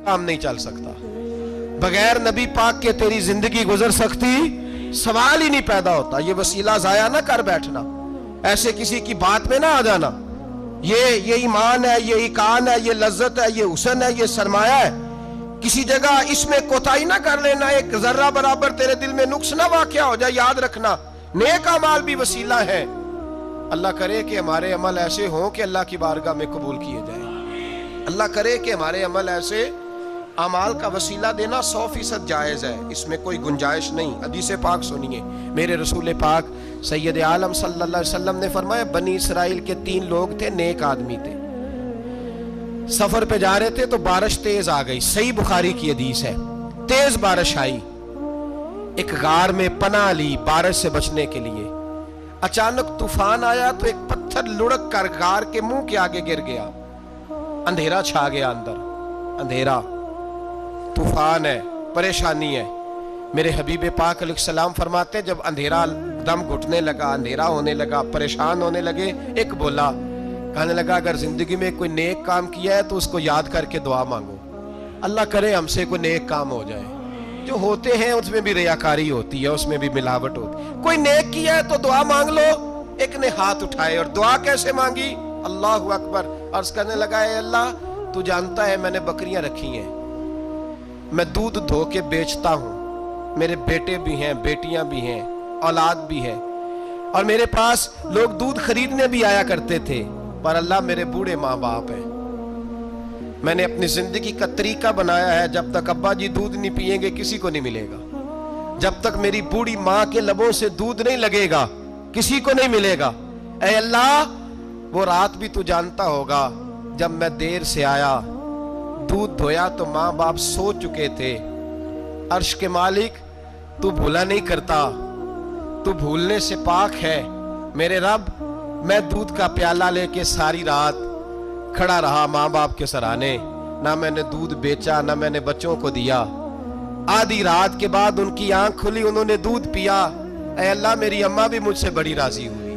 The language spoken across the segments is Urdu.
کام نہیں چل سکتا، بغیر نبی پاک کے تیری زندگی گزر سکتی سوال ہی نہیں پیدا ہوتا۔ یہ وسیلہ ضائع نہ کر بیٹھنا، ایسے کسی کی بات میں نہ آ جانا۔ یہ ایمان ہے، یہ ایقان ہے، یہ لذت ہے، یہ حسن ہے، یہ سرمایہ ہے، کسی جگہ اس میں کوتاہی نہ کر لینا، ایک ذرہ برابر تیرے دل میں نقص نہ واقع ہو جائے۔ یاد رکھنا نیک اعمال بھی وسیلہ ہے۔ اللہ کرے کہ ہمارے عمل ایسے ہوں کہ اللہ کی بارگاہ میں قبول کیے جائیں۔ اللہ کرے کہ ہمارے عمل ایسے اعمال کا وسیلہ دینا 100% جائز ہے، اس میں کوئی گنجائش نہیں۔ حدیث پاک سنیے، میرے رسول پاک سید عالم صلی اللہ علیہ وسلم نے فرمایا بنی اسرائیل کے 3 لوگ تھے، نیک آدمی تھے، سفر پہ جا رہے تھے تو بارش تیز آ گئی، صحیح بخاری کی حدیث ہے، تیز بارش آئی، ایک غار میں پناہ لی بارش سے بچنے کے لیے۔ اچانک طوفان آیا تو ایک پتھر لڑک کر غار کے منہ کے آگے گر گیا، اندھیرا چھا گیا، اندر اندھیرا، طوفان ہے، پریشانی ہے۔ میرے حبیب پاک علیہ السلام فرماتے جب اندھیرا دم گھٹنے لگا، اندھیرا ہونے لگا، پریشان ہونے لگے، ایک بولا، کہنے لگا اگر زندگی میں کوئی نیک کام کیا ہے تو اس کو یاد کر کے دعا مانگو، اللہ کرے ہم سے کوئی نیک کام ہو جائے۔ جو ہوتے ہیں اس میں بھی ریاکاری ہوتی ہے، اس میں بھی ملاوٹ ہوتی ہے، کوئی نیک کیا ہے تو دعا مانگ لو۔ ایک نے ہاتھ اٹھائے اور دعا کیسے مانگی؟ اللہ اکبر، عرض کرنے لگا اے اللہ تو جانتا ہے میں نے بکریاں رکھی ہیں، میں دودھ دھو کے بیچتا ہوں، میرے بیٹے بھی ہیں، بیٹیاں بھی ہیں، اولاد بھی ہے، اور میرے پاس لوگ دودھ خریدنے بھی آیا کرتے تھے، پر اللہ میرے بوڑھے ماں باپ ہیں، میں نے اپنی زندگی کا طریقہ بنایا ہے جب تک ابا جی دودھ نہیں پیئیں گے کسی کو نہیں ملے گا، جب تک میری بوڑھی ماں کے لبوں سے دودھ نہیں لگے گا کسی کو نہیں ملے گا۔ اے اللہ وہ رات بھی تو جانتا ہوگا جب میں دیر سے آیا، دودھ دھویا تو ماں باپ سو چکے تھے، عرش کے مالک تو بھولا نہیں کرتا، تو بھولنے سے پاک ہے، میرے رب میں دودھ کا پیالہ لے کے ساری رات کھڑا رہا ماں باپ کے سرانے، نہ میں نے دودھ بیچا نہ میں نے بچوں کو دیا، آدھی رات کے بعد ان کی آنکھ کھلی، انہوں نے دودھ پیا، اے اللہ میری اماں بھی مجھ سے بڑی راضی ہوئی،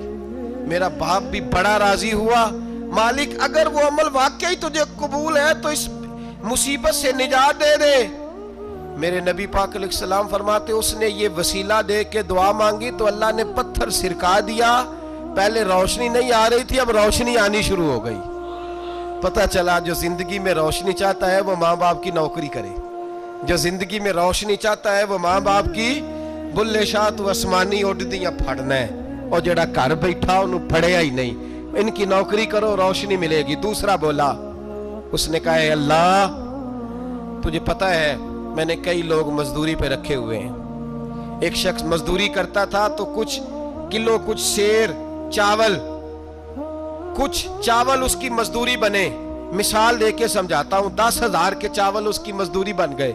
میرا باپ بھی بڑا راضی ہوا، مالک اگر وہ عمل واقعی تجھے قبول ہے تو اس مصیبت سے نجات دے دے۔ میرے نبی پاک علیہ السلام فرماتے اس نے یہ وسیلہ دے کے دعا مانگی تو اللہ نے پتھر سرکا دیا، پہلے روشنی نہیں آ رہی تھی اب روشنی آنی شروع ہو گئی۔ پتہ چلا جو زندگی میں روشنی چاہتا ہے وہ ماں باپ کی نوکری کرے، جو زندگی میں روشنی چاہتا ہے وہ ماں باپ کی بلے شاہ تو آسمانی اڈ دیاں پھڑنا ہے، اور جڑا گھر بیٹھا انہوں پھڑیا ہی نہیں، ان کی نوکری کرو روشنی ملے گی۔ دوسرا بولا، اس نے کہا اے اللہ تجھے پتہ ہے میں نے کئی لوگ مزدوری پہ رکھے ہوئے ہیں، ایک شخص مزدوری کرتا تھا تو کچھ کلو کچھ سیر چاول اس کی مزدوری بنے، مثال دے کے سمجھاتا ہوں، 10,000 کے چاول اس کی مزدوری بن گئے،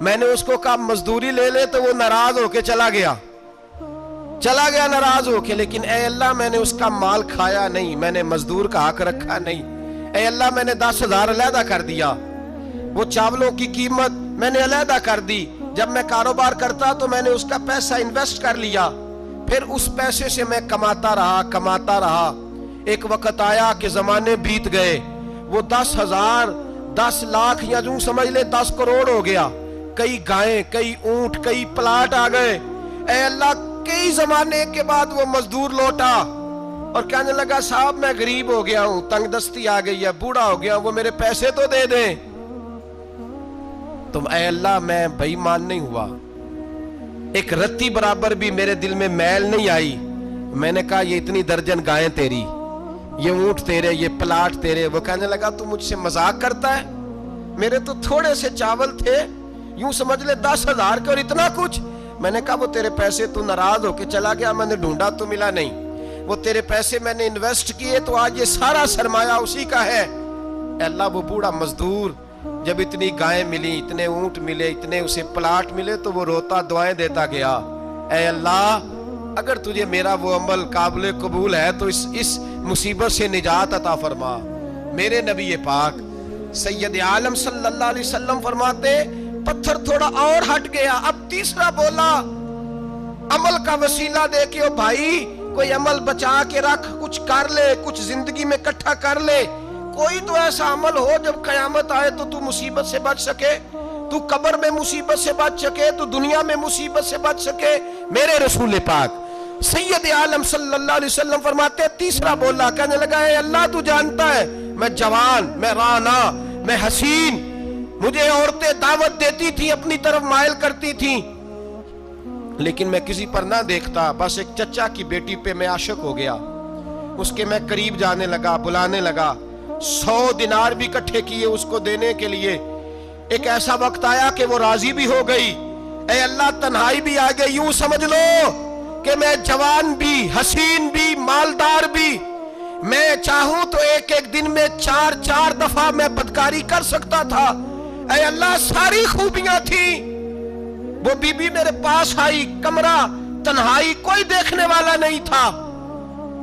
میں نے اس کو کہا مزدوری لے لے تو وہ ناراض ہو کے چلا گیا ناراض ہو کے، لیکن اے اللہ میں نے اس کا مال کھایا نہیں، میں نے مزدور کا حق رکھا نہیں، اے اللہ میں نے 10,000 علیحدہ کر دیا، وہ چاولوں کی قیمت میں نے علیحدہ کر دی، جب میں کاروبار کرتا تو میں نے اس کا پیسہ انویسٹ کر لیا، پھر اس پیسے سے میں کماتا رہا، ایک وقت آیا کہ زمانے بیت گئے، وہ 10,000 10 لاکھ یا جو سمجھ لے 10 کروڑ ہو گیا، کئی گائیں، کئی اونٹ، کئی پلاٹ آ گئے، اے اللہ کئی زمانے کے بعد وہ مزدور لوٹا اور کہنے لگا صاحب میں غریب ہو گیا ہوں، تنگ دستی آ گئی ہے، بوڑھا ہو گیا ہوں، وہ میرے پیسے تو دے دیں۔ تم اے اللہ میں بے ایمان نہیں ہوا، ایک رتی برابر بھی میرے دل میں میل نہیں آئی، میں نے کہا یہ اتنی درجن گائیں تیری، یہ اونٹ تیرے، یہ پلاٹ تیرے، وہ کہنے لگا تو مجھ سے مذاق کرتا ہے، میرے تو تھوڑے سے چاول تھے، یوں سمجھ لے 10,000 کے اور اتنا کچھ، میں نے کہا وہ تیرے پیسے تو ناراض ہو کے چلا گیا، میں نے ڈھونڈا تو ملا نہیں، وہ تیرے پیسے میں نے انویسٹ کیے تو آج یہ سارا سرمایہ اسی کا ہے۔ اے اللہ وہ بوڑھا مزدور جب اتنی گائیں ملی، اتنے اونٹ ملے، اتنے اسے پلاٹ ملے تو وہ روتا دعائیں دیتا گیا، اے اللہ اگر تجھے میرا وہ عمل قابل قبول ہے تو اس مصیبت سے نجات عطا فرما۔ میرے نبی پاک سید عالم صلی اللہ علیہ وسلم فرماتے پتھر تھوڑا اور ہٹ گیا، اب تیسرا بولا عمل کا وسیلہ دے کے او بھائی کوئی عمل بچا کے رکھ، کچھ کر لے، کچھ زندگی میں اکٹھا کر لے، کوئی تو ایسا عمل ہو جب قیامت آئے تو تو مصیبت سے بچ سکے، تو قبر میں مصیبت سے بچ سکے، تو دنیا میں مصیبت سے بچ سکے۔ میرے رسول پاک سید عالم صلی اللہ علیہ وسلم فرماتے ہیں، تیسرا بولا، کہنے لگا اے اللہ تو جانتا ہے میں جوان، میں رانا، میں حسین، مجھے عورتیں دعوت دیتی تھی، اپنی طرف مائل کرتی تھیں، لیکن میں کسی پر نہ دیکھتا، بس ایک چچا کی بیٹی پہ میں عاشق ہو گیا، اس کے میں قریب جانے لگا، بلانے لگا، 100 دینار بھی اکٹھے کیے اس کو دینے کے لیے۔ ایک ایسا وقت آیا کہ وہ راضی بھی ہو گئی، اے اللہ تنہائی بھی آ گئی، یوں سمجھ لو کہ میں جوان بھی، حسین بھی، مالدار بھی، میں چاہوں تو ایک ایک دن میں 4 دفعہ میں بدکاری کر سکتا تھا۔ اے اللہ ساری خوبیاں تھیں، وہ بی بی میرے پاس آئی، کمرہ، تنہائی، کوئی دیکھنے والا نہیں تھا۔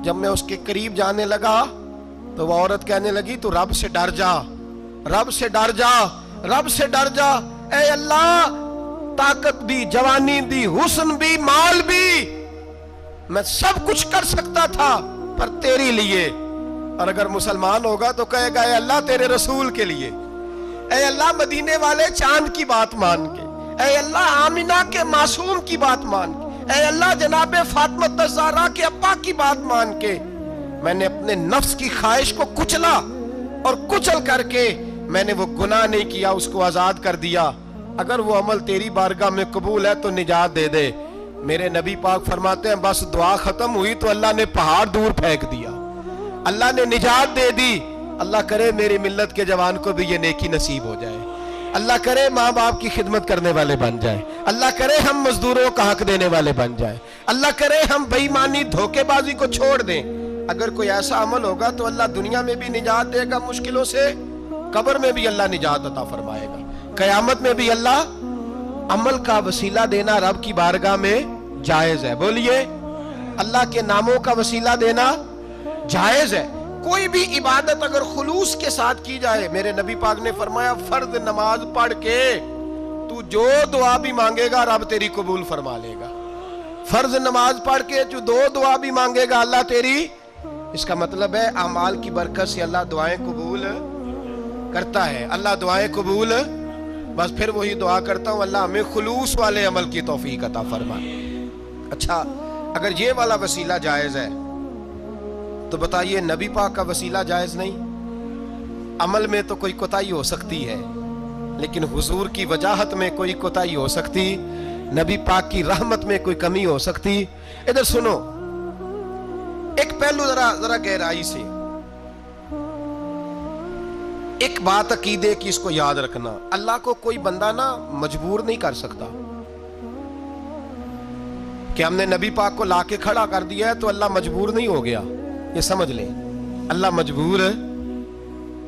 جب میں اس کے قریب جانے لگا تو وہ عورت کہنے لگی تو رب سے ڈر جا، رب سے ڈر جا، رب سے ڈر جا۔ اے اللہ طاقت بھی، جوانی بھی، حسن بھی، مال بھی، میں سب کچھ کر سکتا تھا پر تیری لیے۔ اور اگر مسلمان ہوگا تو کہے گا اے اللہ تیرے رسول کے لیے، اے اللہ مدینے والے چاند کی بات مان کے، اے اللہ آمینہ کے معصوم کی بات مان کے، اے اللہ جناب فاطمہ الزہرا کے ابا کی بات مان کے، میں نے اپنے نفس کی خواہش کو کچلا اور کچل کر کے میں نے وہ گناہ نہیں کیا، اس کو آزاد کر دیا۔ اگر وہ عمل تیری بارگاہ میں قبول ہے تو نجات دے دے۔ میرے نبی پاک فرماتے ہیں بس دعا ختم ہوئی تو اللہ نے پہاڑ دور پھینک دیا، اللہ نے نجات دے دی۔ اللہ کرے میری ملت کے جوان کو بھی یہ نیکی نصیب ہو جائے، اللہ کرے ماں باپ کی خدمت کرنے والے بن جائیں، اللہ کرے ہم مزدوروں کا حق دینے والے بن جائیں، اللہ کرے ہم بے ایمانی دھوکے بازی کو چھوڑ دیں۔ اگر کوئی ایسا عمل ہوگا تو اللہ دنیا میں بھی نجات دے گا مشکلوں سے، قبر میں بھی اللہ نجات عطا فرمائے گا، قیامت میں بھی اللہ۔ عمل کا وسیلہ دینا رب کی بارگاہ میں جائز ہے، بولیے اللہ کے ناموں کا وسیلہ دینا جائز ہے۔ کوئی بھی عبادت اگر خلوص کے ساتھ کی جائے، میرے نبی پاک نے فرمایا فرض نماز پڑھ کے تو جو دعا بھی مانگے گا رب تیری قبول فرما لے گا۔ فرض نماز پڑھ کے جو دو دعا بھی مانگے گا اللہ تیری، اس کا مطلب ہے اعمال کی برکت سے اللہ دعائیں قبول کرتا ہے، اللہ دعائیں قبول، بس پھر وہی دعا کرتا ہوں اللہ ہمیں خلوص والے عمل کی توفیق عطا فرمائے۔ اچھا اگر یہ والا وسیلہ جائز ہے تو بتائیے نبی پاک کا وسیلہ جائز نہیں؟ عمل میں تو کوئی کوتاہی ہو سکتی ہے لیکن حضور کی وجاہت میں کوئی کوتاہی ہو سکتی، نبی پاک کی رحمت میں کوئی کمی ہو سکتی۔ ادھر سنو ایک پہلو ذرا گہرائی سے، ایک بات عقیدے کی اس کو یاد رکھنا، اللہ کو کوئی بندہ نا مجبور نہیں کر سکتا کہ ہم نے نبی پاک کو لا کے کھڑا کر دیا ہے تو اللہ مجبور نہیں ہو گیا، یہ سمجھ لیں۔ اللہ مجبور ہے،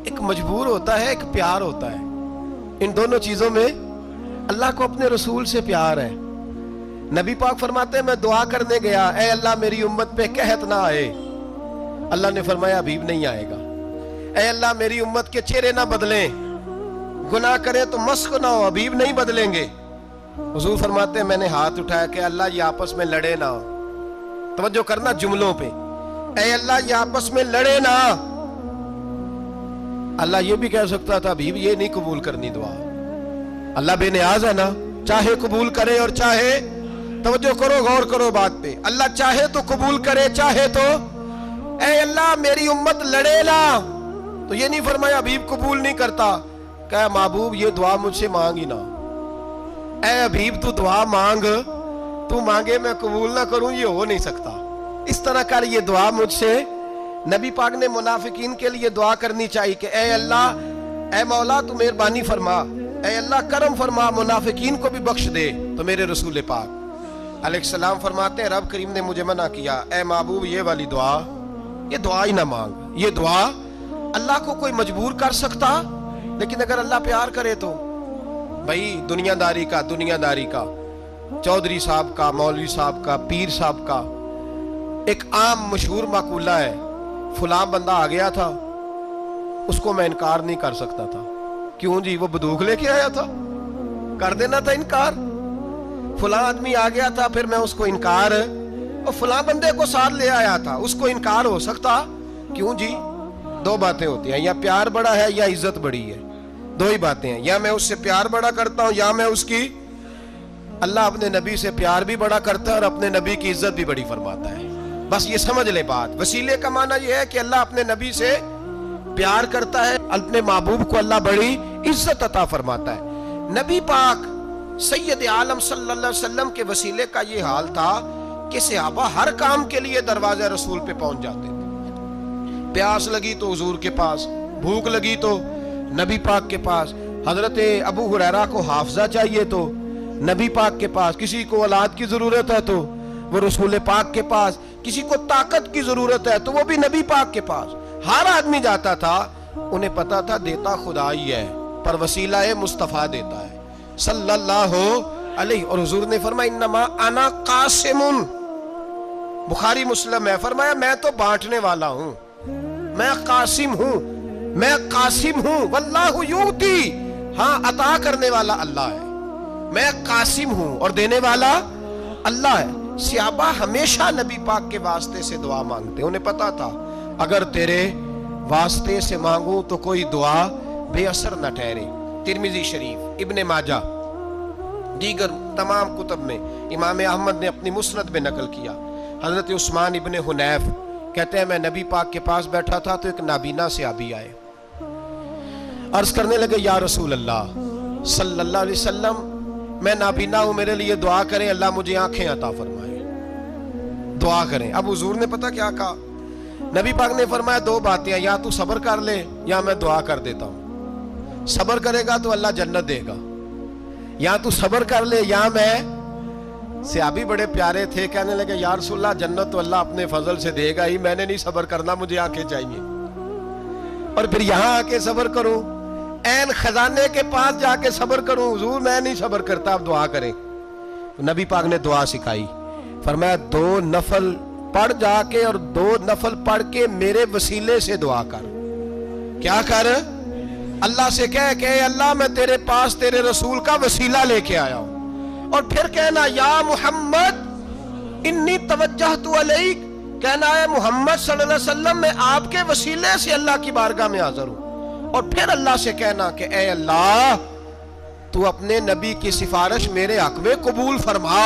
ایک مجبور ہوتا ہے، ایک پیار ہوتا ہے، ان دونوں چیزوں میں اللہ کو اپنے رسول سے پیار ہے۔ نبی پاک فرماتے ہیں میں دعا کرنے گیا، اے اللہ میری امت پہ قحط نہ آئے، اللہ نے فرمایا ابھی نہیں آئے گا۔ اے اللہ میری امت کے چہرے نہ بدلیں، گناہ کریں تو مسخ نہ ہو، ابھی نہیں بدلیں گے۔ حضور فرماتے ہیں میں نے ہاتھ اٹھایا کہ اللہ یہ آپس میں لڑے نہ، توجہ کرنا جملوں پہ، اے اللہ یہ آپس میں لڑے نہ۔ اللہ یہ بھی کہہ سکتا تھا ابھی یہ نہیں قبول کرنی دعا، اللہ بے نیاز ہے نا، چاہے قبول کرے اور چاہے، توجہ کرو غور کرو بات پہ، اللہ چاہے تو قبول کرے چاہے تو، اے اللہ میری امت لڑے نہ، تو یہ نہیں فرمایا حبیب قبول نہیں کرتا، کہ محبوب یہ دعا مجھ سے مانگی نہ، اے حبیب تو دعا مانگ، تو مانگے میں قبول نہ کروں، یہ ہو نہیں سکتا، اس طرح کر یہ دعا مجھ سے۔ نبی پاک نے منافقین کے لیے دعا کرنی چاہیے کہ اے اللہ، اے مولا تو مہربانی فرما، اے اللہ کرم فرما، منافقین کو بھی بخش دے۔ تو میرے رسول پاک علیہ السلام فرماتے ہیں رب کریم نے مجھے منع کیا، اے محبوب یہ والی دعا، یہ دعا ہی نہ مانگ، یہ دعا اللہ کو کوئی مجبور کر سکتا، لیکن اگر اللہ پیار کرے تو بھائی دنیا داری کا، چودھری صاحب کا، مولوی صاحب کا، پیر صاحب کا ایک عام مشہور مقولہ ہے، فلاں بندہ آ گیا تھا اس کو میں انکار نہیں کر سکتا تھا، کیوں جی وہ بندوق لے کے آیا تھا، کر دینا تھا انکار، فلاں آدمی آ گیا تھا پھر میں اس کو انکار، اور فلاں بندے کو ساتھ لے آیا تھا اس کو انکار ہو سکتا، کیوں جی دو باتیں ہوتی ہیں، یا پیار بڑا ہے یا عزت بڑی ہے، دو ہی باتیں ہیں، یا میں اس سے پیار بڑا کرتا ہوں یا میں اس کی۔ اللہ اپنے نبی سے پیار بھی بڑا کرتا ہے اور اپنے نبی کی عزت بھی بڑی فرماتا ہے۔ بس یہ سمجھ لے بات، وسیلے کا معنی یہ ہے کہ اللہ اپنے نبی سے پیار کرتا ہے، اپنے محبوب کو اللہ بڑی عزت عطا فرماتا ہے۔ نبی پاک سید عالم صلی اللہ علیہ وسلم کے وسیلے کا یہ حال تھا کہ صحابہ ہر کام کے لیے دروازہ رسول پہ پہنچ جاتے تھے۔ پیاس لگی تو حضور کے پاس، بھوک لگی تو نبی پاک کے پاس، حضرت ابو ہریرہ کو حافظہ چاہیے تو نبی پاک کے پاس، کسی کو اولاد کی ضرورت ہے تو وہ رسول پاک کے پاس، کسی کو طاقت کی ضرورت ہے تو وہ بھی نبی پاک کے پاس۔ ہر آدمی جاتا تھا، انہیں پتا تھا دیتا خدا ہی ہے پر وسیلہ مصطفیٰ دیتا ہے صلی اللہ علیہ۔ اور حضور نے فرمایا انما انا قاسم، بخاری مسلم ہے، فرمایا میں تو بانٹنے والا ہوں، میں قاسم ہوں، میں قاسم ہوں، واللہ یؤتی، ہاں عطا کرنے والا اللہ ہے، میں قاسم ہوں اور دینے والا اللہ ہے۔ صحابہ ہمیشہ نبی پاک کے واسطے سے دعا مانگتے، انہیں پتا تھا اگر تیرے واسطے سے مانگوں تو کوئی دعا بے اثر نہ ٹھہرے۔ ترمذی شریف، ابن ماجہ، دیگر تمام کتب میں امام احمد نے اپنی مسند میں نقل کیا، حضرت عثمان ابن حنیف کہتے ہیں میں نبی پاک کے پاس بیٹھا تھا تو ایک نابینا صحابی آئے، عرض کرنے لگے یا رسول اللہ صلی اللہ علیہ وسلم میں نابینا ہوں، میرے لیے دعا کریں، اللہ مجھے آنکھیں عطا فرمائے، دعا کریں۔ اب حضور نے پتہ کیا کہا، نبی پاک نے فرمایا دو باتیں ہیں، یا تو صبر کر لے یا میں دعا کر دیتا ہوں۔ صبر کرے گا تو اللہ جنت دے گا، یا تو صبر کر لے یا میں۔ صحابی بڑے پیارے تھے، کہنے لگے یا رسول اللہ جنت تو اللہ اپنے فضل سے دے گا ہی، میں نے نہیں صبر کرنا، مجھے آنکھیں چاہیے، اور پھر یہاں آ کے صبر کروں، این خزانے کے پاس جا کے صبر کروں، حضور میں نہیں صبر کرتا، آپ دعا کریں۔ نبی پاک نے دعا سکھائی، فرمایا دو نفل پڑھ جا کے اور دو نفل پڑھ کے میرے وسیلے سے دعا کر۔ کیا کر؟ اللہ سے کہہ کہ اے اللہ میں تیرے پاس تیرے رسول کا وسیلہ لے کے آیا ہوں، اور پھر کہنا یا محمد انی توجہت علیک، کہنا ہے محمد صلی اللہ علیہ وسلم میں آپ کے وسیلے سے اللہ کی بارگاہ میں حاضر ہوں، اور پھر اللہ سے کہنا کہ اے اللہ تو اپنے نبی کی سفارش میرے حق میں قبول فرما۔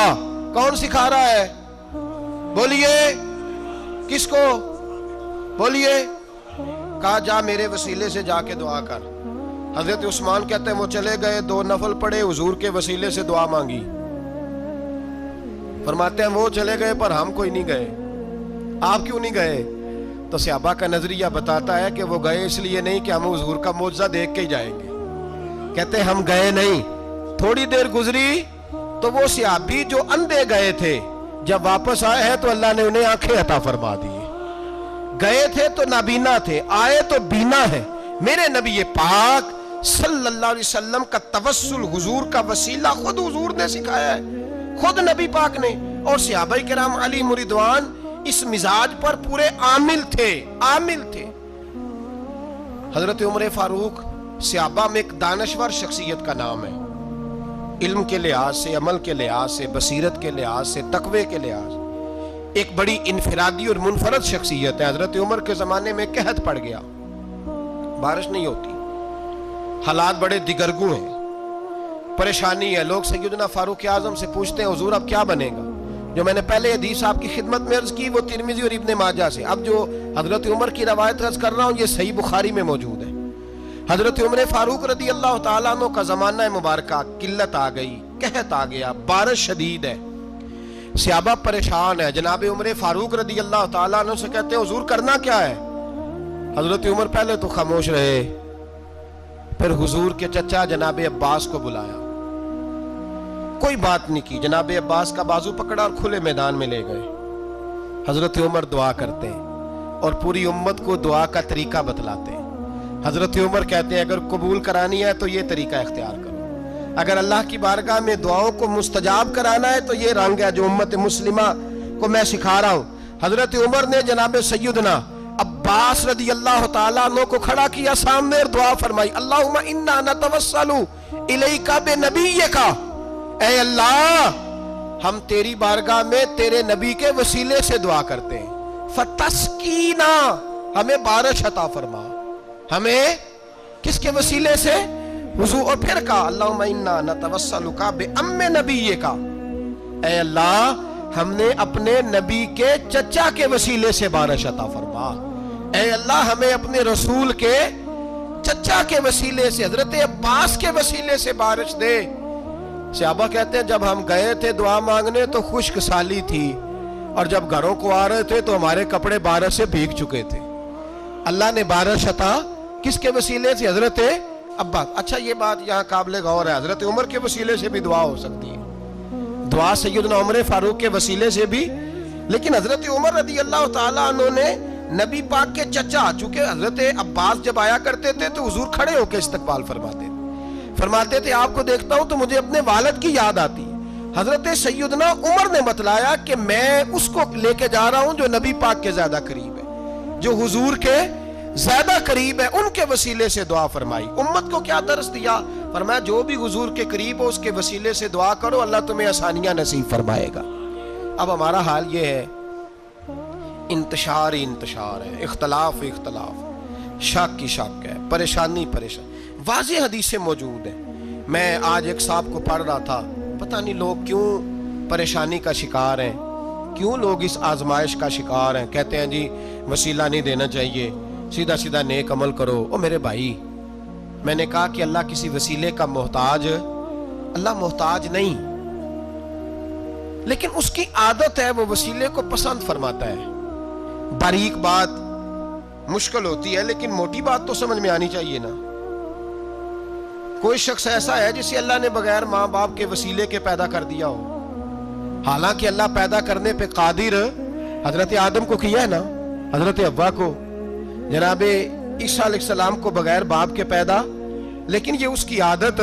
کون سکھا رہا ہے؟ بولیے کس کو؟ بولیے۔ کہا جا میرے وسیلے سے جا کے دعا کر۔ حضرت عثمان کہتے ہیں وہ چلے گئے، دو نفل پڑھے، حضور کے وسیلے سے دعا مانگی۔ فرماتے ہیں وہ چلے گئے پر ہم کوئی نہیں گئے۔ آپ کیوں نہیں گئے؟ تو صحابہ کا نظریہ بتاتا ہے کہ وہ گئے اس لیے نہیں کہ ہم حضور کا معجزہ دیکھ کے ہی جائیں گے، کہتے ہیں ہم گئے نہیں۔ تھوڑی دیر گزری تو وہ صحابی جو اندھے گئے تھے جب واپس آئے ہیں تو اللہ نے انہیں آنکھیں عطا فرما دی۔ گئے تھے تو نابینا تھے، آئے تو بینا ہے۔ میرے نبی پاک صلی اللہ علیہ وسلم کا توسل، حضور کا وسیلہ خود حضور نے سکھایا ہے، خود نبی پاک نے، اور صحابہ کرام علیہم رضوان اس مزاج پر پورے عامل تھے، عامل تھے۔ حضرت عمر فاروق صحابہ میں ایک دانشور شخصیت کا نام ہے، علم کے لحاظ سے، عمل کے لحاظ سے، بصیرت کے لحاظ سے، تقوی کے لحاظ سے ایک بڑی انفرادی اور منفرد شخصیت ہے۔ حضرت عمر کے زمانے میں قحط پڑ گیا، بارش نہیں ہوتی، حالات بڑے دگرگوں ہیں، پریشانی ہے۔ لوگ سیدنا فاروق اعظم سے پوچھتے ہیں حضور اب کیا بنے گا؟ جو میں نے پہلے حدیث آپ کی خدمت میں عرض کی وہ ترمذی اور ابن ماجہ سے، اب جو حضرت عمر کی روایت عرض کر رہا ہوں یہ صحیح بخاری میں موجود ہے۔ حضرت عمر فاروق رضی اللہ تعالیٰ عنہ کا زمانہ مبارکہ، قلت آ گئی، قحط آ گیا، بارش شدید ہے، صحابہ پریشان ہے۔ جناب عمر فاروق رضی اللہ تعالیٰ عنہ سے کہتے ہیں حضور کرنا کیا ہے؟ حضرت عمر پہلے تو خاموش رہے، پھر حضور کے چچا جناب عباس کو بلایا، کوئی بات نہیں کی، جناب عباس کا بازو پکڑا اور کھلے میدان میں لے گئے۔ حضرت عمر دعا کرتے ہیں اور پوری امت کو دعا کا طریقہ بتلاتے ہیں۔ حضرت عمر کہتے ہیں اگر قبول کرانی ہے تو یہ طریقہ اختیار کرو، اگر اللہ کی بارگاہ میں دعاؤں کو مستجاب کرانا ہے تو یہ رنگ ہے جو امت مسلمہ کو میں سکھا رہا ہوں۔ حضرت عمر نے جناب سیدنا عباس رضی اللہ تعالیٰ عنہ کو کھڑا کیا سامنے اور دعا فرمائی، اللہم انا نتوسل الیک بنبیک، اے اللہ ہم تیری بارگاہ میں تیرے نبی کے وسیلے سے دعا کرتے ہیں، فتسکینا، ہمیں بارش عطا فرما. ہمیں کس کے وسیلے سے؟ حضور. اور پھر کہا اللہم انا نتوسلک بام نبیک، اے اللہ ہم نے اپنے نبی کے چچا کے وسیلے سے بارش عطا فرما. اے اللہ ہمیں اپنے رسول کے چچا کے وسیلے سے، حضرت عباس کے وسیلے سے بارش دے. صحابہ کہتے ہیں جب ہم گئے تھے دعا مانگنے تو خشک سالی تھی، اور جب گھروں کو آ رہے تھے تو ہمارے کپڑے بارش سے بھیگ چکے تھے. اللہ نے بارش عطا کس کے وسیلے سے؟ حضرت عباس. اچھا یہ بات یہاں قابل غور ہے، حضرت عمر کے وسیلے سے بھی دعا ہو سکتی ہے، دعا سیدنا عمر فاروق کے وسیلے سے بھی. لیکن حضرت عمر رضی اللہ تعالیٰ عنہ نے نبی پاک کے چچا، چونکہ حضرت عباس جب آیا کرتے تھے تو حضور کھڑے ہو کے استقبال فرماتے تھے آپ کو دیکھتا ہوں تو مجھے اپنے والد کی یاد آتی. حضرت سیدنا عمر نے بتلایا کہ میں اس کو لے کے جا رہا ہوں جو نبی پاک کے زیادہ قریب ہے، جو حضور کے زیادہ قریب ہے، ان کے وسیلے سے دعا فرمائی. امت کو کیا درس دیا؟ فرمایا جو بھی حضور کے قریب ہو اس کے وسیلے سے دعا کرو، اللہ تمہیں آسانیاں نصیب فرمائے گا. اب ہمارا حال یہ ہے، انتشار ہی انتشار ہے، اختلاف ہی اختلاف، شک کی شک ہے، پریشانی پریشان. واضح حدیثیں موجود ہیں. میں آج ایک صاحب کو پڑھ رہا تھا، پتہ نہیں لوگ کیوں پریشانی کا شکار ہیں، کیوں لوگ اس آزمائش کا شکار ہیں. کہتے ہیں جی وسیلہ نہیں دینا چاہیے، سیدھا سیدھا نیک عمل کرو. او میرے بھائی، میں نے کہا کہ اللہ کسی وسیلے کا محتاج، اللہ محتاج نہیں، لیکن اس کی عادت ہے وہ وسیلے کو پسند فرماتا ہے. باریک بات مشکل ہوتی ہے لیکن موٹی بات تو سمجھ میں آنی چاہیے نا. کوئی شخص ایسا ہے جسے اللہ نے بغیر ماں باپ کے وسیلے کے پیدا کر دیا ہو، حالانکہ اللہ پیدا کرنے پہ قادر حضرت آدم کو کیا ہے نا، حضرت حوا کو، جناب عیسیٰ علیہ السلام کو بغیر باپ کے پیدا. لیکن یہ اس کی عادت،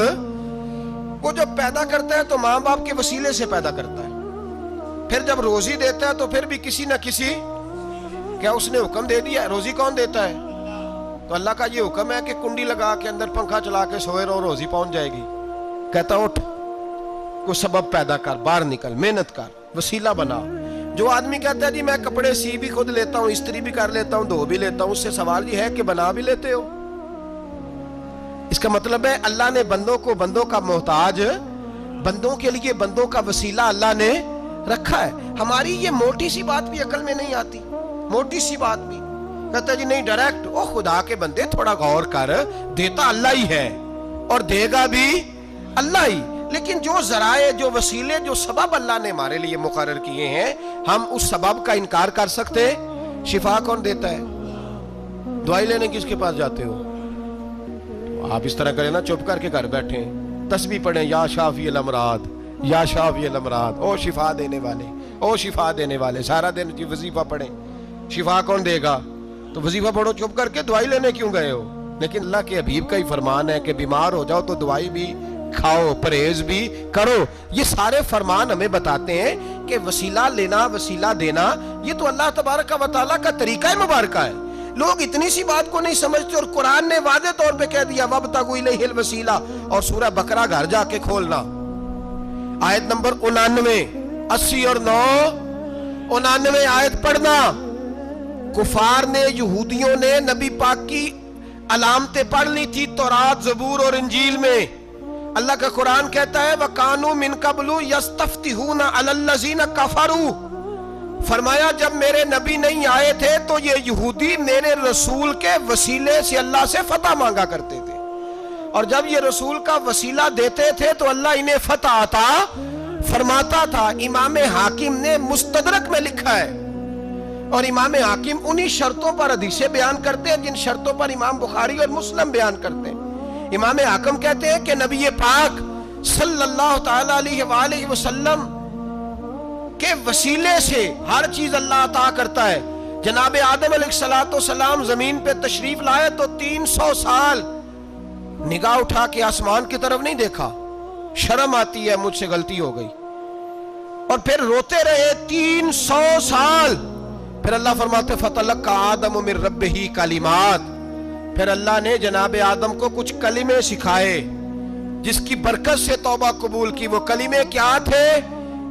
وہ جب پیدا کرتا ہے تو ماں باپ کے وسیلے سے پیدا کرتا ہے، پھر جب روزی دیتا ہے تو پھر بھی کسی نہ کسی، کیا اس نے حکم دے دیا؟ روزی کون دیتا ہے؟ تو اللہ کا یہ حکم ہے کہ کنڈی لگا کے اندر پنکھا چلا کے سوئے رہو، روزی پہنچ جائے گی. کہتا اٹھ، کوئی سبب پیدا کر، باہر نکل، محنت کر، وسیلہ بنا. جو آدمی کہتا ہے جی میں کپڑے سی بھی خود لیتا ہوں، استری بھی کر لیتا ہوں، دھو بھی لیتا ہوں، اس سے سوال یہ ہے کہ بنا بھی لیتے ہو. اس کا مطلب ہے اللہ نے بندوں کو بندوں کا محتاج، بندوں کے لیے بندوں کا وسیلہ اللہ نے رکھا ہے. ہماری یہ موٹی سی بات بھی عقل میں نہیں آتی، موٹی سی بات بھی. کہتا ہے جی نہیں ڈائریکٹ، او خدا کے بندے تھوڑا غور کر، دیتا اللہ ہی ہے اور دے گا بھی اللہ ہی. لیکن جو ذرائع، جو وسیلے، جو سبب اللہ نے ہمارے لیے مقرر کیے ہیں، ہم اس سبب کا انکار کر سکتے؟ شفا کون دیتا ہے؟ دوائی لینے کس کے پاس جاتے ہو؟ آپ اس طرح کریں نا، چپ کر کے گھر بیٹھیں، تسبیح پڑھیں، یا شافی الامراض، یا شافی الامراض، او شفا دینے والے، او شفا دینے والے. سارا دن جی وظیفہ پڑھیں، شفا کون دے گا؟ تو وظیفہ پڑھو چپ کر کے، دوائی لینے کیوں گئے ہو؟ لیکن اللہ کے حبیب کا ہی فرمان ہے کہ بیمار ہو جاؤ تو دوائی بھی کھاؤ، پرہیز بھی کرو. یہ سارے فرمان ہمیں بتاتے ہیں کہ وسیلہ لینا، وسیلہ دینا، یہ تو اللہ تبارک و تعالیٰ کا طریقہ مبارکہ ہے. لوگ اتنی سی بات کو نہیں سمجھتے، اور قرآن نے واضح طور پہ کہہ دیا وَابْتَغُوا إِلَيْهِ الْوَسِيلَةَ. اور سورہ بقرہ گھر جا کے کھولنا، آیت نمبر 99، 80 اور 99 آیت پڑھنا. کفار نے، یہودیوں نے نبی پاک کی علامتیں پڑھ لی تھی تورات، زبور اور انجیل میں. اللہ کا قرآن کہتا ہے وَكَانُوا مِن قَبْلُ يَسْتَفْتِحُونَ عَلَى الَّذِينَ كَفَرُوا. فرمایا جب میرے نبی نہیں آئے تھے تو یہ یہودی میرے رسول کے وسیلے سے اللہ سے فتح مانگا کرتے تھے، اور جب یہ رسول کا وسیلہ دیتے تھے تو اللہ انہیں فتح عطا فرماتا تھا. امام حاکم نے مستدرک میں لکھا ہے، اور امام حاکم انہی شرطوں پر حدیثیں بیان کرتے ہیں جن شرطوں پر امام بخاری اور مسلم بیان کرتے ہیں. امام حاکم کہتے ہیں کہ نبی پاک صلی اللہ تعالی علیہ وآلہ وسلم کے وسیلے سے ہر چیز اللہ عطا کرتا ہے. جناب آدم علیہ السلام زمین پہ تشریف لائے تو 300 سال نگاہ اٹھا کے آسمان کی طرف نہیں دیکھا، شرم آتی ہے مجھ سے غلطی ہو گئی، اور پھر روتے رہے 300 سال. پھر اللہ فرماتے فَتَلَقَّى آدَمُ مِن رَبِّهِ کلمات. پھر اللہ نے جناب آدم کو کچھ کلمے سکھائے جس کی برکت سے توبہ قبول کی. وہ کلمے کیا تھے؟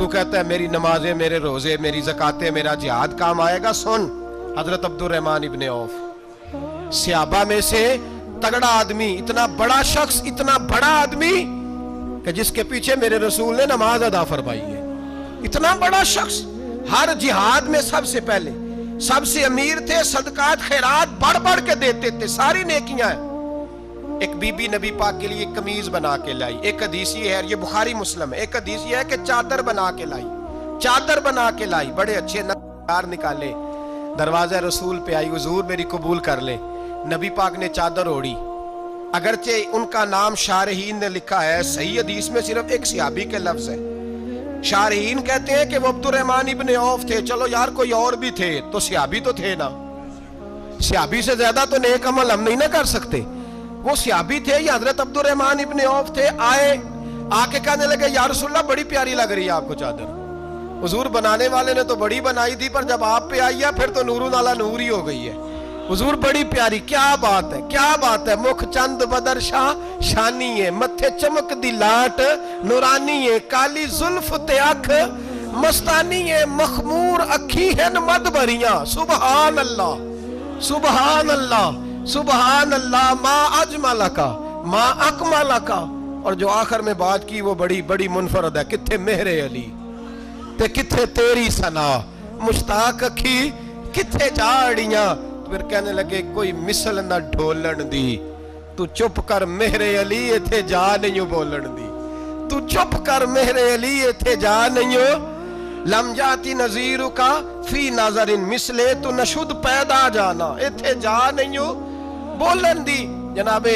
تو کہتا ہے میری نمازیں، میرے روزے، میری زکاتیں، میرا جہاد کام آئے گا. سن حضرت عبد الرحمن ابن عوف صحابہ میں سے تگڑا آدمی، اتنا بڑا شخص، اتنا بڑا آدمی کہ جس کے پیچھے میرے رسول نے نماز ادا فرمائی ہے. اتنا بڑا شخص ہر جہاد میں سب سے پہلے، سب سے امیر تھے، صدقات خیرات بڑھ بڑھ کے دیتے تھے، ساری نیکیاں ہیں. ایک بی بی نبی پاک کے لیے قمیض بنا کے لائی. ایک حدیث یہ ہے، یہ بخاری مسلم ہے، ایک حدیث یہ ہے کہ چادر بنا کے لائی، چادر بنا کے لائی، بڑے اچھے نقار نکالے، دروازہ رسول پہ آئی، حضور میری قبول کر لے. نبی پاک نے چادر اوڑی. اگرچہ ان کا نام شارحین نے لکھا ہے، صحیح حدیث میں صرف ایک صحابی کے لفظ ہے. شارحین کہتے ہیں کہ وہ عبد الرحمن ابن عوف تھے. چلو یار کوئی اور بھی تھے تو صحابی تو تھے نا، صحابی سے زیادہ تو نیک عمل ہم نہیں نہ کر سکتے. وہ صحابی تھے یا حضرت عبد الرحمن ابن عوف تھے. آئے، آ کے کہنے لگے یا رسول اللہ بڑی پیاری لگ رہی ہے آپ کو چادر. حضور بنانے والے نے تو بڑی بنائی تھی، پر جب آپ پہ آئی ہے پھر تو نورون علی نور ہی ہو گئی ہے. حضور بڑی پیاری، کیا بات ہے، کیا بات ہے. مکھ چند بدر شاہ شانی ہے، متھے چمک دی لاٹ نورانی ہے، کالی زلف تے اکھ مستانی ہے، مخمور اکھی ہیں مد بھریاں. سبحان اللہ، سبحان اللہ، سبحان اللہ. ما اجمل کا، ما اکمل کا. اور جو آخر میں بات کی وہ بڑی بڑی منفرد ہے. کتھے مہر علی تے کتھے تیری ثنا، مشتاق اکھی کتھے جاڑیاں. پھر کہنے لگے کوئی مثل نہ ڈھولن دی، تو چپ کر مہر علی ایتھے جا نہیں بولن دی. تو چپ کر مہر علی ایتھے جا نہیں. لم جاتی نظیر کا فی نظر مثلے، تو نشد پیدا جانا ایتھے جا نہیں بولن دی. جناب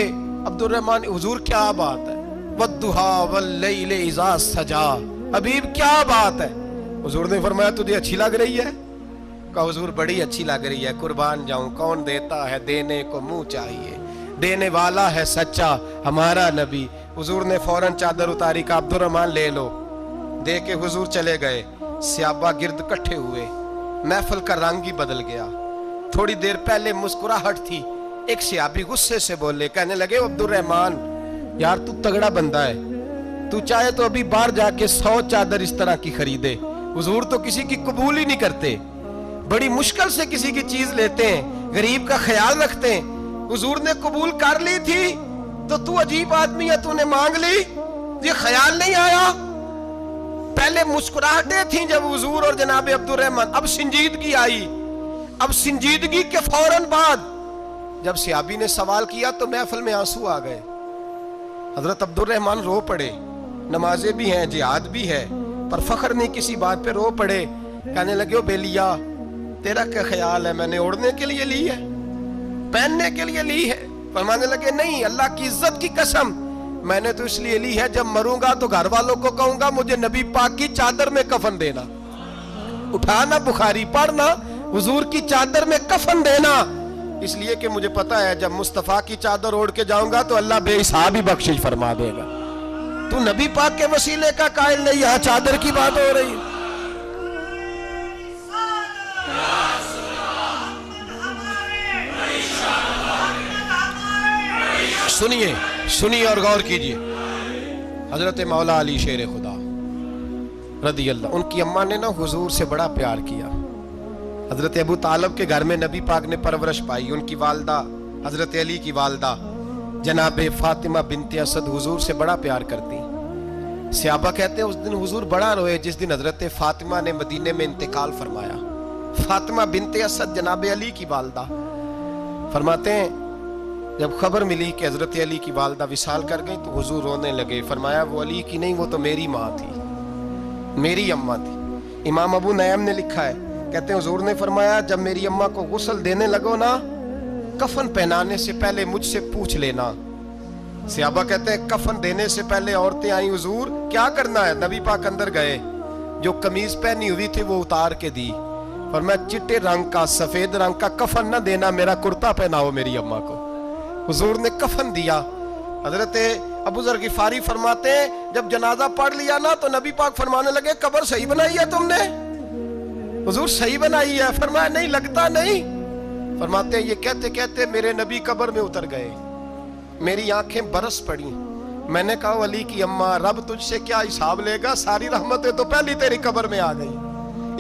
عبد الرحمن، حضور کیا بات ہے. والضحیٰ واللیل اذا سجا، حبیب کیا بات ہے. حضور نے فرمایا تجھے اچھی لگ رہی ہے؟ کہا حضور بڑی اچھی لگ رہی ہے. قربان جاؤں، کون دیتا ہے دینے کو منہ چاہیے، دینے والا ہے سچا ہمارا نبی. حضور نے فوراً چادر اتاری، کہا عبد الرحمن لے لو. دے کے حضور چلے گئے. صحابہ گرد کٹھے ہوئے، محفل کا رنگ ہی بدل گیا. تھوڑی دیر پہلے مسکراہٹ تھی. ایک صحابی غصے سے بولے، کہنے لگے عبد الرحمن یار تو تگڑا بندہ ہے، تو چاہے تو ابھی باہر جا کے 100 چادر اس طرح کی خریدے. حضور تو کسی کی قبول ہی نہیں کرتے، بڑی مشکل سے کسی کی چیز لیتے ہیں، غریب کا خیال رکھتے ہیں. حضور نے قبول کر لی تھی تو عجیب آدمی ہے، تو نے مانگ لی، یہ خیال نہیں آیا. پہلے مسکراہٹیں تھیں جب حضور اور جناب عبد الرحمن، اب سنجیدگی آئی. اب سنجیدگی کے فوراً بعد جب صحابی نے سوال کیا تو محفل میں آنسو آ گئے. حضرت عبد الرحمن رو پڑے. نمازیں بھی ہیں، جہاد بھی ہے، پر فخر نہیں کسی بات پہ، رو پڑے. کہنے لگے بے لیا تیرا کیا خیال ہے، میں نے اوڑھنے کے لیے لی ہے، پہننے کے لیے لی ہے؟ فرمانے لگے نہیں، اللہ کی عزت کی قسم میں نے تو اس لیے لی ہے جب مروں گا تو گھر والوں کو کہوں گا مجھے نبی پاک کی چادر میں کفن دینا. اٹھانا بخاری پڑھنا، حضور کی چادر میں کفن دینا، اس لیے کہ مجھے پتا ہے جب مصطفیٰ کی چادر اوڑھ کے جاؤں گا تو اللہ بے حساب ہی بخشش فرما دے گا. تو نبی پاک کے وسیلے کا قائل نہیں، یہاں چادر کی بات ہو رہی ہے. سنیے سنیے اور غور کیجئے. حضرت مولا علی شیر خدا رضی اللہ، ان کی اماں نے نا حضور سے بڑا پیار کیا. حضرت ابو طالب کے گھر میں نبی پاک نے پرورش پائی. ان کی والدہ حضرت علی کی والدہ جناب فاطمہ بنت اسد حضور سے بڑا پیار کرتی. صحابہ کہتے ہیں اس دن حضور بڑا روئے جس دن حضرت فاطمہ نے مدینے میں انتقال فرمایا. فاطمہ بنت اسد جناب علی کی والدہ فرماتے ہیں جب خبر ملی کہ حضرت علی کی والدہ وصال کر گئی تو حضور رونے لگے. فرمایا وہ علی کی نہیں، وہ تو میری ماں تھی، میری اماں تھی. امام ابو نعیم نے لکھا ہے، کہتے ہیں حضور نے فرمایا جب میری اماں کو غسل دینے لگو نا، کفن پہنانے سے پہلے مجھ سے پوچھ لینا. صحابہ کہتے ہیں کفن دینے سے پہلے عورتیں آئیں، حضور کیا کرنا ہے؟ نبی پاک اندر گئے، جو قمیض پہنی ہوئی تھی وہ اتار کے دی. فرمایا چٹے رنگ کا سفید رنگ کا کفن نہ دینا، میرا کرتا پہناؤ میری اماں کو. حضور نے کفن دیا. حضرت ابو ذر غفاری فرماتے ہیں جب جنازہ پڑھ لیا نا تو نبی پاک فرمانے لگے قبر صحیح بنائی ہے تم نے؟ حضور صحیح بنائی ہے. فرمایا نہیں لگتا نہیں. فرماتے ہیں یہ کہتے کہتے میرے نبی قبر میں اتر گئے، میری آنکھیں برس پڑی، میں نے کہا ولی کی اماں رب تجھ سے کیا حساب لے گا، ساری رحمتیں تو پہلی تیری قبر میں آ گئی۔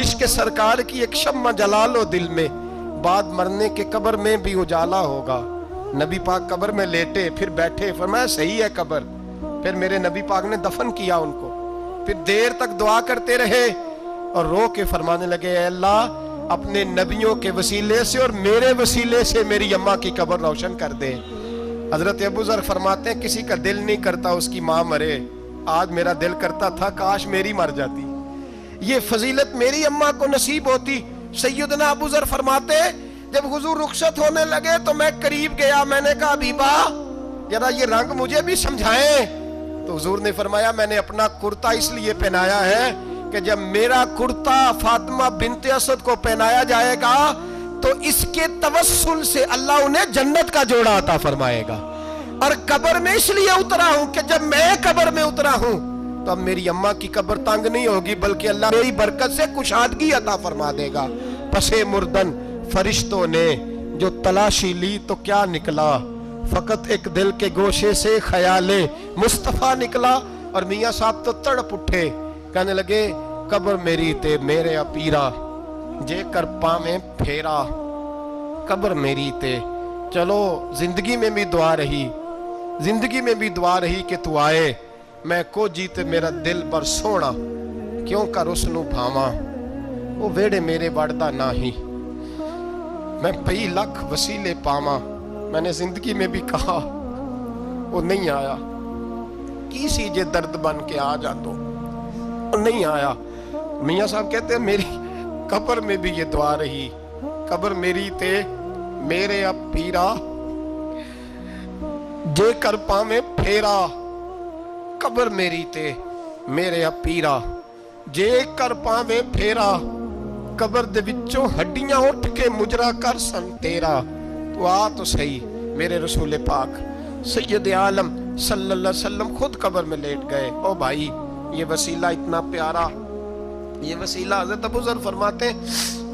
عشق سرکار کی ایک شمع جلا لو دل میں، بعد مرنے کے قبر میں بھی اجالا ہوگا۔ نبی پاک قبر میں لیٹے، پھر بیٹھے، فرمایا صحیح ہے قبر۔ پھر میرے نبی پاک نے دفن کیا ان کو، پھر دیر تک دعا کرتے رہے اور رو کے فرمانے لگے اے اللہ اپنے نبیوں کے وسیلے سے اور میرے وسیلے سے میری اماں کی قبر روشن کر دے۔ حضرت ابو ذر فرماتے ہیں کسی کا دل نہیں کرتا اس کی ماں مرے، آج میرا دل کرتا تھا کاش میری مر جاتی، یہ فضیلت میری اماں کو نصیب ہوتی۔ سیدنا ابو ذر فرماتے جب حضور رخصت ہونے لگے تو میں قریب گیا، میں نے کہا حبیبہ ذرا یہ رنگ مجھے بھی سمجھائیں، تو حضور نے فرمایا میں نے اپنا کرتا اس لیے پہنایا ہے کہ جب میرا کرتا فاطمہ بنت اسد کو پہنایا جائے گا تو اس کے توسل سے اللہ انہیں جنت کا جوڑا عطا فرمائے گا، اور قبر میں اس لیے اترا ہوں کہ جب میں قبر میں اترا ہوں تو اب میری اماں کی قبر تنگ نہیں ہوگی بلکہ اللہ میری برکت سے کشادگی عطا فرما دے گا۔ پسے مردن فرشتوں نے جو تلاشی لی تو کیا نکلا، فقط ایک دل کے گوشے سے خیال مصطفیٰ نکلا۔ اور میاں صاحب تو تڑپ اٹھے، کہنے لگے قبر میری تے میرے پیرا جے کر پاویں پھیرا، قبر میری تے۔ چلو زندگی میں بھی دعا رہی، زندگی میں بھی دعا رہی کہ تو آئے، میں کو جیتے میرا دل بر سونا کیوں کر اس نو بھاواں، وہ ویڑے میرے وڑدا نہ ہی میں پئی لکھ وسیلے پاواں۔ میں نے زندگی میں بھی کہا وہ نہیں آیا، کسی جے درد بن کے آ جا تو وہ نہیں آیا۔ میاں صاحب کہتے ہیں میری قبر میں بھی یہ دعا رہی، قبر میری تے میرے اب پیرا جے کر پاویں پھیرا، قبر میری تے میرے اب پیرا جے کر پاویں پھیرا، قبر دے وچوں ہڈیاں اٹھ کے مجرا کر سن تیرا۔ تو آ تو صحیح میرے رسول پاک سید عالم صلی اللہ علیہ وسلم خود قبر میں لیٹ گئے۔ او بھائی یہ وسیلہ اتنا پیارا، یہ وسیلہ حضرت ابو ذر فرماتے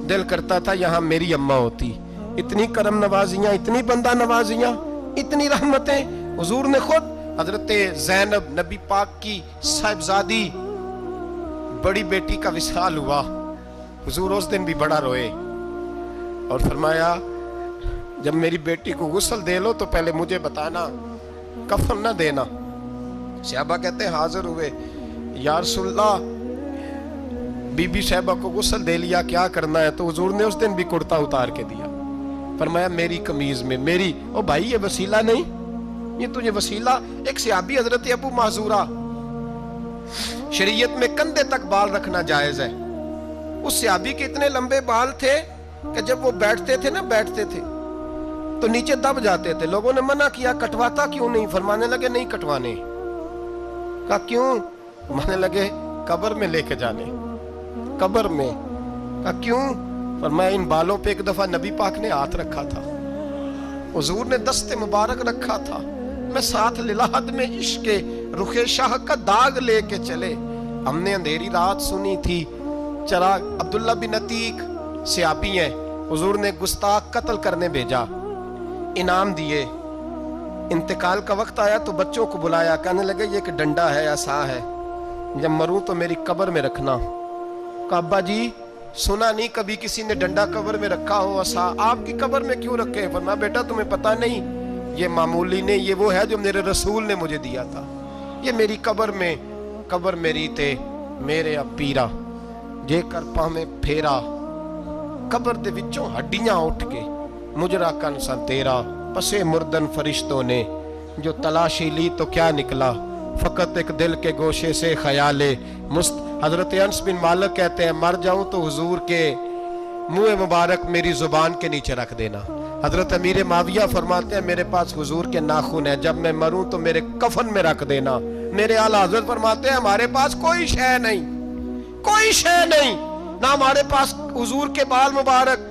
دل کرتا تھا یہاں میری اماں ہوتی، اتنی کرم نوازیاں، اتنی بندہ نوازیاں، اتنی رحمتیں۔ حضور نے خود حضرت زینب نبی پاک کی صاحبزادی بڑی بیٹی کا وصال ہوا، حضور اس دن بھی بڑا روئے اور فرمایا جب میری بیٹی کو غسل دے لو تو پہلے مجھے بتانا، کفن نہ دینا۔ صحابہ کہتے ہیں حاضر ہوئے، یا رسول اللہ بی بی صاحبہ کو غسل دے لیا کیا کرنا ہے؟ تو حضور نے اس دن بھی کرتا اتار کے دیا، فرمایا میری قمیض میں میری۔ او بھائی یہ وسیلہ نہیں، یہ تجھے وسیلہ۔ ایک صحابی حضرت ابو محذورہ، شریعت میں کندھے تک بال رکھنا جائز ہے، اس صحابی کے اتنے لمبے بال تھے کہ جب وہ بیٹھتے تھے تو نیچے دب جاتے تھے۔ لوگوں نے منع کیا کٹواتا کیوں نہیں؟ فرمانے لگے نہیں کٹوانے۔ کہا کیوں؟ فرمانے لگے قبر میں لے کے جانے، قبر میں۔ کہا کیوں؟ فرمایا ان بالوں پہ ایک دفعہ نبی پاک نے ہاتھ رکھا تھا، حضور نے دست مبارک رکھا تھا، میں ساتھ للہد میں عشق رخ شاہ کا داغ لے کے چلے، ہم نے اندھیری رات سنی تھی چراغ۔ عبداللہ بن عتیق صحابی ہیں، حضور نے گستاخ قتل کرنے بھیجا، انعام دیے۔ انتقال کا وقت آیا تو بچوں کو بلایا، کہنے لگے یہ ایک ڈنڈا ہے، عصا ہے، جب مروں تو میری قبر میں رکھنا۔ کہا ابا جی سنا نہیں کبھی کسی نے ڈنڈا قبر میں رکھا ہو، عصا آپ کی قبر میں کیوں رکھے؟ فرمایا بیٹا تمہیں پتہ نہیں، یہ معمولی نہیں، یہ وہ ہے جو میرے رسول نے مجھے دیا تھا، یہ میری قبر میں، قبر میری تے میرے اب پیرا جے کر پاویں پھیرا، قبر دے وچوں ہڈیاں اٹھ کے مجرا کن سا تیرا۔ پسے مردن فرشتوں نے جو تلاشی لی تو کیا نکلا، فقط ایک دل کے گوشے سے خیال حضرت انس بن مالک کہتے ہیں مر جاؤں تو حضور کے منہ مبارک میری زبان کے نیچے رکھ دینا۔ حضرت امیر معاویہ فرماتے ہیں میرے پاس حضور کے ناخن ہیں، جب میں مروں تو میرے کفن میں رکھ دینا۔ میرے اعلیٰ حضرت فرماتے ہیں ہمارے پاس کوئی شے نہیں، کوئی شے نہیں، نہ ہمارے پاس حضور کے بال مبارک،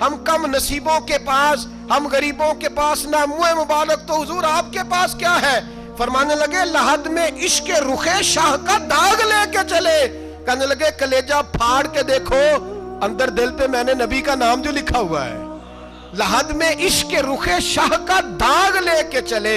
ہم کم نصیبوں کے پاس، ہم غریبوں کے پاس نہ منہ مبارک، تو حضور آپ کے پاس کیا ہے؟ فرمانے لگے لحد میں عشق رخ شاہ کا داغ لے کے چلے، کہنے لگے کلیجہ پھاڑ کے دیکھو اندر دل پہ میں نے نبی کا نام جو لکھا ہوا ہے۔ لحد میں عشق رخ شاہ کا داغ لے کے چلے،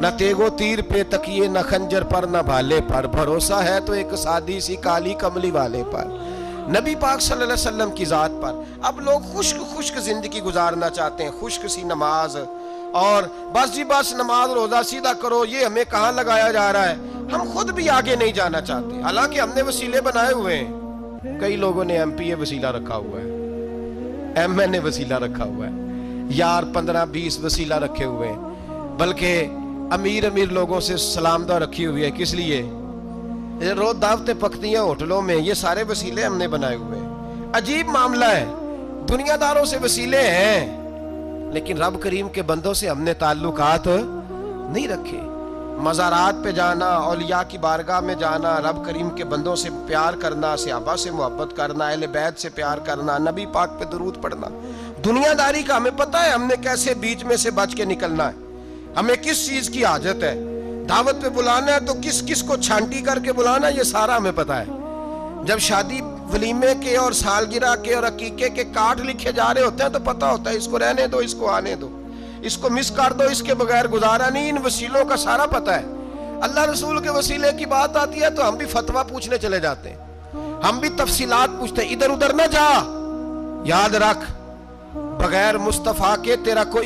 نہ تیگو تیر پہ تکیے، نہ خنجر پر نہ بھالے پر، بھروسہ ہے تو ایک سادی سی کالی کملی والے پر، نبی پاک صلی اللہ علیہ وسلم کی ذات پر۔ اب لوگ خشک زندگی گزارنا چاہتے ہیں، خشک سی نماز، اور بس جی بس نماز روزہ سیدھا کرو، یہ ہمیں کہاں لگایا جا رہا ہے۔ ہم خود بھی آگے نہیں جانا چاہتے، حالانکہ ہم نے وسیلے بنائے ہوئے ہیں۔ کئی لوگوں نے ایم پی اے وسیلہ رکھا ہوا ہے، ایم این اے وسیلہ رکھا ہوا ہے، یار 15-20 وسیلہ رکھے ہوئے ہیں، بلکہ امیر لوگوں سے سلام دعا رکھی ہوئی ہے۔ کس لیے؟ روز دعوتیں پکتی ہیں ہوٹلوں میں، یہ سارے وسیلے ہم نے بنائے ہوئے ہیں۔ عجیب معاملہ ہے، دنیا داروں سے وسیلے ہیں، لیکن رب کریم کے بندوں سے ہم نے تعلقات نہیں رکھے۔ مزارات پہ جانا، اولیاء کی بارگاہ میں جانا، رب کریم کے بندوں سے پیار کرنا، صحابہ سے محبت کرنا، اہل بیت سے پیار کرنا، نبی پاک پہ درود پڑھنا، دنیا داری کا ہمیں پتہ ہے ہم نے کیسے بیچ میں سے بچ کے نکلنا ہے، ہمیں کس چیز کی حاجت ہے، دعوت پہ بلانا ہے تو کس کو چھانٹی کر کے بلانا ہے، یہ سارا ہمیں پتہ ہے۔ جب شادی ولیمے کے اور سالگرہ کے اور عقیقے کے کارڈ لکھے جا رہے ہوتے ہیں تو پتہ ہوتا ہے اس کو رہنے دو، اس کو آنے دو، اس کو مس کر دو، اس کے بغیر گزارا نہیں۔ ان وسیلوں کا سارا پتہ ہے۔ اللہ رسول کے وسیلے کی بات آتی ہے تو ہم بھی فتویٰ پوچھنے چلے جاتے ہیں، ہم بھی تفصیلات پوچھتے ہیں۔ ادھر ادھر نہ جا، یاد رکھ بغیر مصطفیٰ کے تیرا کوئی